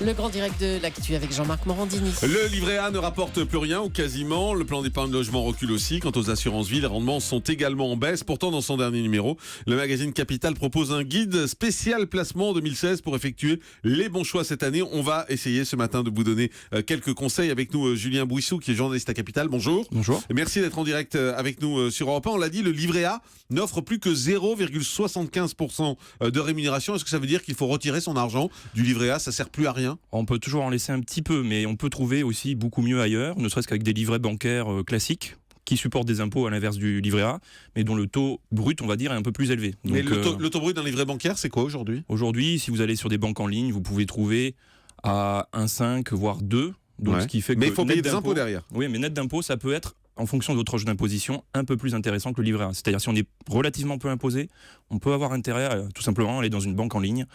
Le grand direct de l'actu avec Jean-Marc Morandini. Le livret A ne rapporte plus rien ou quasiment. Le plan d'épargne logement recule aussi. Quant aux assurances vie, les rendements sont également en baisse. Pourtant, dans son dernier numéro, le magazine Capital propose un guide spécial placement 2016 pour effectuer les bons choix cette année. On va essayer ce matin de vous donner quelques conseils. Avec nous, Julien Bouissou, qui est journaliste à Capital. Bonjour. Bonjour. Merci d'être en direct avec nous sur Europe 1. On l'a dit, le livret A n'offre plus que 0,75% de rémunération. Est-ce que ça veut dire qu'il faut retirer son argent du livret A? Ça sert plus à rien? On peut toujours en laisser un petit peu, mais on peut trouver aussi beaucoup mieux ailleurs, ne serait-ce qu'avec des livrets bancaires classiques qui supportent des impôts à l'inverse du livret A, mais dont le taux brut, on va dire, est un peu plus élevé. Donc, mais le taux brut d'un livret bancaire, c'est quoi aujourd'hui? Aujourd'hui, si vous allez sur des banques en ligne, vous pouvez trouver à 1,5 voire 2. Donc, ce qui fait mais que il faut payer des impôts derrière. Oui, mais net d'impôts, ça peut être, en fonction de votre registre d'imposition, un peu plus intéressant que le livret A. C'est-à-dire, si on est relativement peu imposé, on peut avoir intérêt à tout simplement aller dans une banque en ligne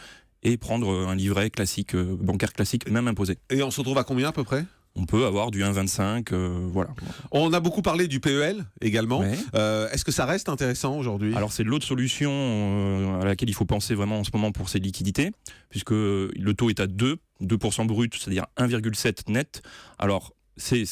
et prendre un livret classique, bancaire classique, même imposé. Et on se retrouve à combien à peu près? On peut avoir du 1,25, voilà. On a beaucoup parlé du PEL également. Ouais. Est-ce que ça reste intéressant aujourd'hui? Alors c'est l'autre solution à laquelle il faut penser vraiment en ce moment pour ces liquidités, puisque le taux est à 2% brut, c'est-à-dire 1,7 net. Alors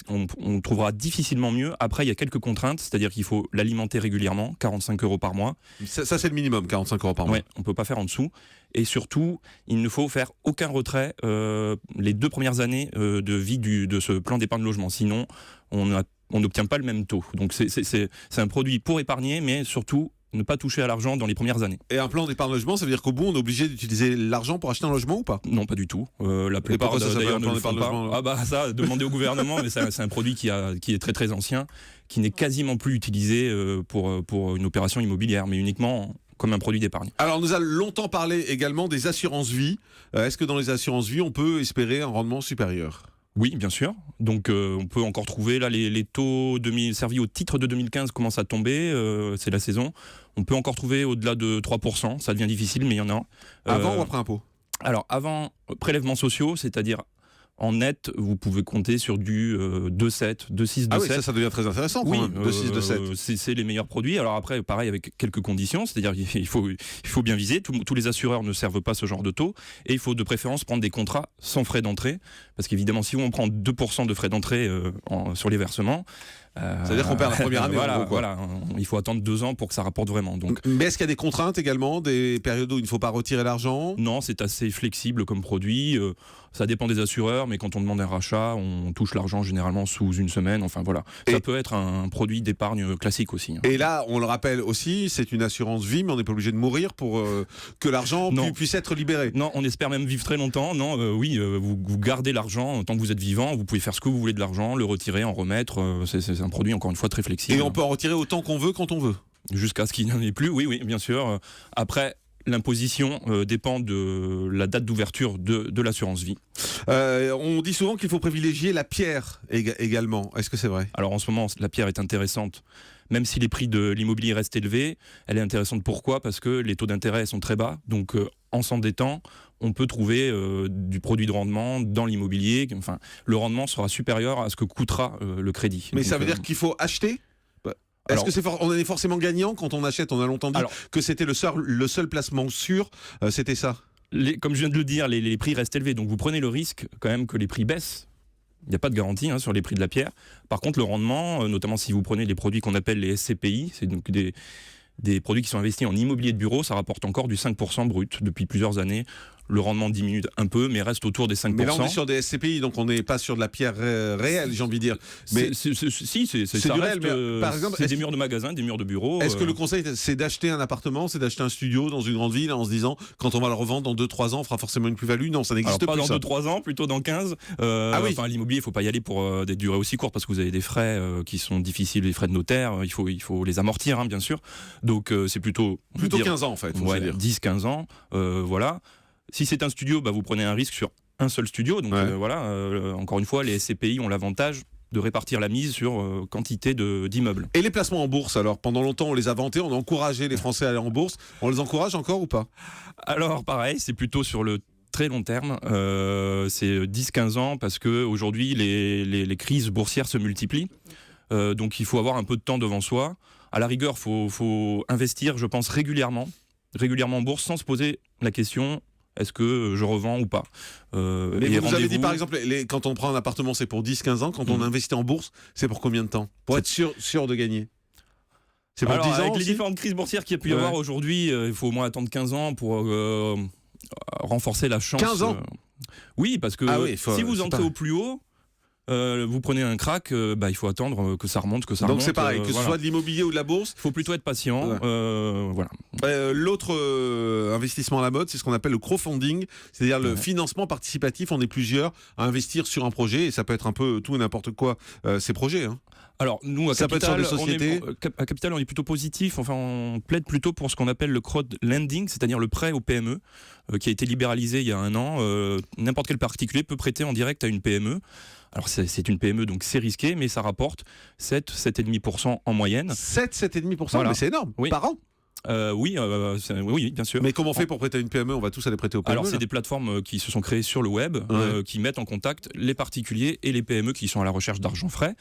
on trouvera difficilement mieux. Après, il y a quelques contraintes, c'est-à-dire qu'il faut l'alimenter régulièrement, 45 € par mois. Ça c'est le minimum, 45 € par mois. Ouais, on ne peut pas faire en dessous. Et surtout, il ne faut faire aucun retrait les 2 premières années de vie de ce plan d'épargne logement. Sinon, on n'obtient pas le même taux. Donc c'est un produit pour épargner, mais surtout ne pas toucher à l'argent dans les premières années. Et un plan d'épargne logement, ça veut dire qu'au bout, on est obligé d'utiliser l'argent pour acheter un logement ou pas? Non, pas du tout. La plupart d'ailleurs ne le font pas. Ah bah ça, demandez au gouvernement, mais c'est un produit qui est très très ancien, qui n'est quasiment plus utilisé pour une opération immobilière, mais uniquement comme un produit d'épargne. Alors, nous avons longtemps parlé également des assurances vie. Est-ce que dans les assurances vie, on peut espérer un rendement supérieur? Oui, bien sûr. Donc on peut encore trouver, là les taux servis au titre de 2015 commencent à tomber, c'est la saison. On peut encore trouver au-delà de 3%, ça devient difficile, mais il y en a. Avant ou après impôt? Alors avant prélèvements sociaux, c'est-à-dire en net, vous pouvez compter sur du 2,7, 2,6, 2,7. Ah oui, ça devient très intéressant quand même, 2,6, 2,7. C'est les meilleurs produits. Alors après, pareil, avec quelques conditions, c'est-à-dire qu'il faut bien viser. Tous les assureurs ne servent pas ce genre de taux. Et il faut de préférence prendre des contrats sans frais d'entrée. Parce qu'évidemment, si on prend 2% de frais d'entrée sur les versements... c'est-à-dire qu'on perd la première année. Voilà, il faut attendre 2 ans pour que ça rapporte vraiment. Donc. Mais est-ce qu'il y a des contraintes également, des périodes où il ne faut pas retirer l'argent? Non, c'est assez flexible comme produit. Ça dépend des assureurs, mais quand on demande un rachat, on touche l'argent généralement sous une semaine. Enfin voilà, ça peut être un produit d'épargne classique aussi. Et là, on le rappelle aussi, c'est une assurance vie, mais on n'est pas obligé de mourir pour que l'argent puisse être libéré. Non, on espère même vivre très longtemps. Non, vous gardez l'argent tant que vous êtes vivant. Vous pouvez faire ce que vous voulez de l'argent, le retirer, en remettre. C'est un produit encore une fois très flexible. Et on peut en retirer autant qu'on veut quand on veut? Jusqu'à ce qu'il n'y en ait plus, oui, bien sûr. Après, l'imposition dépend de la date d'ouverture de l'assurance vie. On dit souvent qu'il faut privilégier la pierre également. Est-ce que c'est vrai? Alors en ce moment, la pierre est intéressante. Même si les prix de l'immobilier restent élevés, elle est intéressante. Pourquoi? Parce que les taux d'intérêt sont très bas. Donc en s'endettant, on peut trouver du produit de rendement dans l'immobilier. Enfin, le rendement sera supérieur à ce que coûtera le crédit. Mais donc, ça veut dire qu'il faut acheter? Est-ce que on est forcément gagnant quand on achète? On a longtemps dit que c'était le seul placement sûr, c'était ça? Comme je viens de le dire, les prix restent élevés, donc vous prenez le risque quand même que les prix baissent. Il n'y a pas de garantie sur les prix de la pierre. Par contre, le rendement, notamment si vous prenez les produits qu'on appelle les SCPI, c'est donc des produits qui sont investis en immobilier de bureau, ça rapporte encore du 5% brut depuis plusieurs années. Le rendement diminue un peu, mais reste autour des 5%. Mais là, on est sur des SCPI, donc on n'est pas sur de la pierre réelle, j'ai envie de dire. Mais c'est du réel. Mais, par exemple, c'est des murs de magasins, des murs de bureaux. Est-ce que le conseil, c'est d'acheter un appartement, c'est d'acheter un studio dans une grande ville en se disant, quand on va le revendre dans 2-3 ans, on fera forcément une plus-value? Non, ça n'existe pas plus. Pas dans 2-3 ans, plutôt dans 15. Oui. Enfin, l'immobilier, il ne faut pas y aller pour des durées aussi courtes parce que vous avez des frais qui sont difficiles, les frais de notaire, il faut les amortir, bien sûr. Donc c'est plutôt 15 ans en fait, faut dire. 10-15 ans, voilà. Si c'est un studio, vous prenez un risque sur un seul studio. Donc encore une fois, les SCPI ont l'avantage de répartir la mise sur quantité d'immeubles. Et les placements en bourse, alors pendant longtemps on les a vantés, on a encouragé les Français à aller en bourse. On les encourage encore ou pas? Alors pareil, c'est plutôt sur le très long terme, c'est 10-15 ans parce qu'aujourd'hui les crises boursières se multiplient. Donc il faut avoir un peu de temps devant soi. À la rigueur, faut investir, je pense, régulièrement en bourse sans se poser la question est-ce que je revends ou pas. Mais et vous avez dit rendez-vous- par exemple, quand on prend un appartement, c'est pour 10-15 ans. Quand on investit en bourse, c'est pour combien de temps? Pour être sûr de gagner. C'est pour Alors, 10 ans avec les aussi différentes crises boursières qu'il y a pu y Ouais. avoir aujourd'hui, il faut au moins attendre 15 ans pour renforcer la chance. 15 ans Oui, parce que Ah oui, si vous c'est entrez pareil. au plus haut, vous prenez un crack, il faut attendre que ça remonte, Donc c'est pareil, que ce voilà. soit de l'immobilier ou de la bourse. Il faut plutôt être patient. Ouais. Voilà. L'autre investissement à la mode, c'est ce qu'on appelle le crowdfunding, c'est-à-dire le financement participatif. On est plusieurs à investir sur un projet et ça peut être un peu tout et n'importe quoi ces projets. Hein. Alors nous à Ça peut être sur Capital, des sociétés. à Capital, on est plutôt positif. Enfin, on plaide plutôt pour ce qu'on appelle le crowdlending, c'est-à-dire le prêt aux PME, qui a été libéralisé il y a 1 an. N'importe quel particulier peut prêter en direct à une PME. Alors c'est une PME, donc c'est risqué, mais ça rapporte 7,5% en moyenne. 7,5%, Voilà. mais c'est énorme, Oui. par an. Oui, bien sûr. Mais comment on fait pour prêter à une PME? On va tous aller prêter aux PME. Alors, c'est là. des plateformes qui se sont créées sur le web, qui mettent en contact les particuliers et les PME qui sont à la recherche d'argent frais,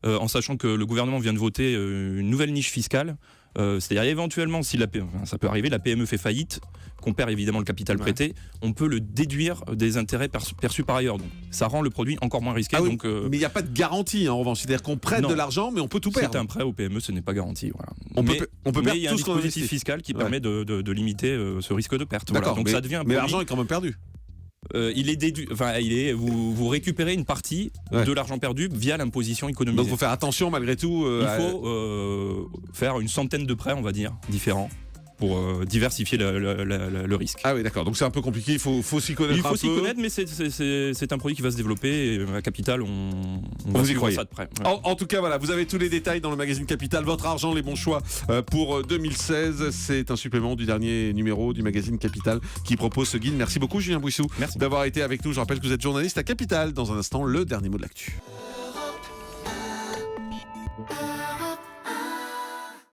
en sachant que le gouvernement vient de voter une nouvelle niche fiscale. C'est-à-dire éventuellement, si ça peut arriver, la PME fait faillite, qu'on perd évidemment le capital prêté, on peut le déduire des intérêts perçus par ailleurs. Donc, ça rend le produit encore moins risqué. Ah oui, donc, mais il n'y a pas de garantie en revanche. C'est-à-dire qu'on prête Non. de l'argent, mais on peut tout c'est perdre. un prêt aux PME, ce n'est pas garanti. Voilà. On peut mais perdre il y a un tout ce qu'on dispositif investit. fiscal qui Ouais. permet de limiter ce risque de perte. Voilà. D'accord, Donc mais, ça devient un mais produit- l'argent est quand même perdu. il est déduit, vous récupérez une partie de l'argent perdu via l'imposition économisée. Donc il faut faire attention malgré tout. Il faut faire une centaine de prêts, on va dire, différents, pour diversifier le risque. Ah oui, d'accord. Donc c'est un peu compliqué. Il faut s'y connaître Il faut un s'y peu. connaître, mais c'est un produit qui va se développer. Et à Capital, on va Vous y suivre croyez. ça de près. Ouais. En tout cas, voilà, vous avez tous les détails dans le magazine Capital. Votre argent, les bons choix pour 2016. C'est un supplément du dernier numéro du magazine Capital qui propose ce guide. Merci beaucoup, Julien Bouissou, Merci. d'avoir été avec nous. Je rappelle que vous êtes journaliste à Capital. Dans un instant, le dernier mot de l'actu.